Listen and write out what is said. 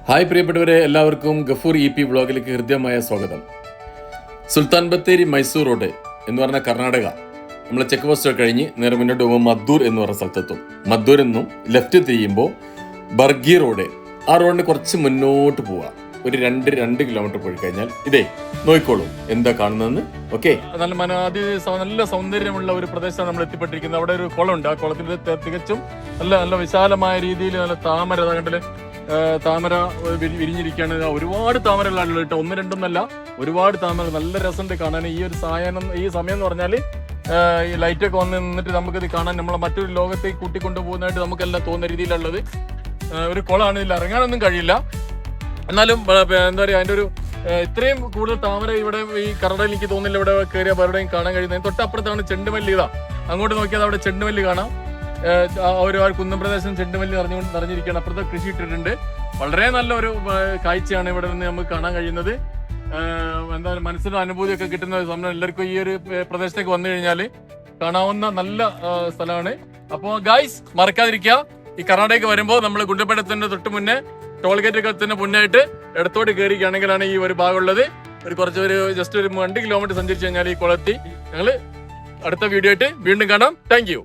Hi പ്രിയപ്പെട്ടവരെ, എല്ലാവർക്കും Gafoor EP വ്ളോഗിലേക്ക് ഹൃദ്യമായ സ്വാഗതം. സുൽത്താൻ ബത്തേരി മൈസൂർ റോഡ് എന്ന് പറഞ്ഞ കർണാടക നമ്മൾ ചെക്ക് പോസ്റ്റ് കഴിഞ്ഞ് നേരെ മുന്നോട്ട് പോകുമ്പോൾ മദ്ദൂർ എന്ന് പറഞ്ഞ സ്ഥലത്തെത്തും. മദ്ദൂരിൽ നിന്നും ലെഫ്റ്റ് തിരിയുമ്പോൾ ബർഗി റോഡ്, ആ റോഡിന് കുറച്ച് മുന്നോട്ട് പോവുക. ഒരു 2 കിലോമീറ്റർ പോയി കഴിഞ്ഞാൽ ഇതേ നോക്കിക്കോളൂ എന്താ കാണുന്നതെന്ന്. ഓക്കെ, നല്ല സൗന്ദര്യമുള്ള ഒരു പ്രദേശമാണ് നമ്മൾ എത്തിപ്പെട്ടിരിക്കുന്നത്. അവിടെ ഒരു കുളമുണ്ട്. ആ കുളത്തിൽ തികച്ചും നല്ല വിശാലമായ രീതിയിൽ നല്ല താമര കണ്ടില് താമര വിരിഞ്ഞിരിക്കുകയാണ്. ഒരുപാട് താമരകളാണല്ലോ കേട്ടോ, 1-2 ഒരുപാട് താമര. നല്ല രസമുണ്ട് കാണാൻ. ഈ സമയം എന്ന് പറഞ്ഞാൽ ഈ ലൈറ്റൊക്കെ വന്ന് നിന്നിട്ട് നമുക്കിത് കാണാൻ നമ്മളെ മറ്റൊരു ലോകത്തേക്ക് കൂട്ടിക്കൊണ്ടു പോകുന്നതായിട്ട് നമുക്കെല്ലാം തോന്നുന്ന രീതിയിലുള്ളത് ഒരു കുളമാണ്. ഇതിൽ ഇറങ്ങാനൊന്നും കഴിയില്ല, എന്നാലും എന്താ പറയുക, അതിൻ്റെ ഒരു ഇത്രയും കൂടുതൽ താമര ഇവിടെ ഈ കർണാടകയിൽ എനിക്ക് തോന്നുന്നില്ല ഇവിടെ കയറിയ പലരുടെയും കാണാൻ കഴിയുന്നത്. തൊട്ടപ്പുറത്താണ് ചെണ്ടുമല്ലി. അങ്ങോട്ട് നോക്കിയാൽ അവിടെ ചെണ്ടുമല്ലി കാണാം. ഒരു കുന്നം പ്രദേശം ചെണ്ടുമല്ലി നിറഞ്ഞിരിക്കുകയാണ്. അപ്പുറത്തെ കൃഷി ഇട്ടിട്ടുണ്ട്. വളരെ നല്ലൊരു കാഴ്ചയാണ് ഇവിടെ നിന്ന് നമുക്ക് കാണാൻ കഴിയുന്നത്. എന്താ മനസ്സിന് അനുഭൂതിയൊക്കെ കിട്ടുന്ന സമയം എല്ലാവർക്കും ഈ ഒരു പ്രദേശത്തേക്ക് വന്നു കഴിഞ്ഞാൽ കാണാവുന്ന നല്ല സ്ഥലമാണ്. അപ്പോൾ ഗായ്സ്, മറക്കാതിരിക്കുക, ഈ കർണാടകയ്ക്ക് വരുമ്പോൾ നമ്മൾ ഗുണ്ടപ്പേട്ടത്തിന്റെ തൊട്ട് മുന്നേ ടോൾ ഗേറ്റ് എത്തുന്ന മുന്നായിട്ട് ഇടത്തോട്ട് കയറിക്കുകയാണെങ്കിലാണ് ഈ ഒരു ഭാഗമുള്ളത്. ജസ്റ്റ് ഒരു 2 കിലോമീറ്റർ സഞ്ചരിച്ചു കഴിഞ്ഞാൽ ഈ കുളത്തി. ഞങ്ങൾ അടുത്ത വീഡിയോ ആയിട്ട് വീണ്ടും കാണാം. Thank you.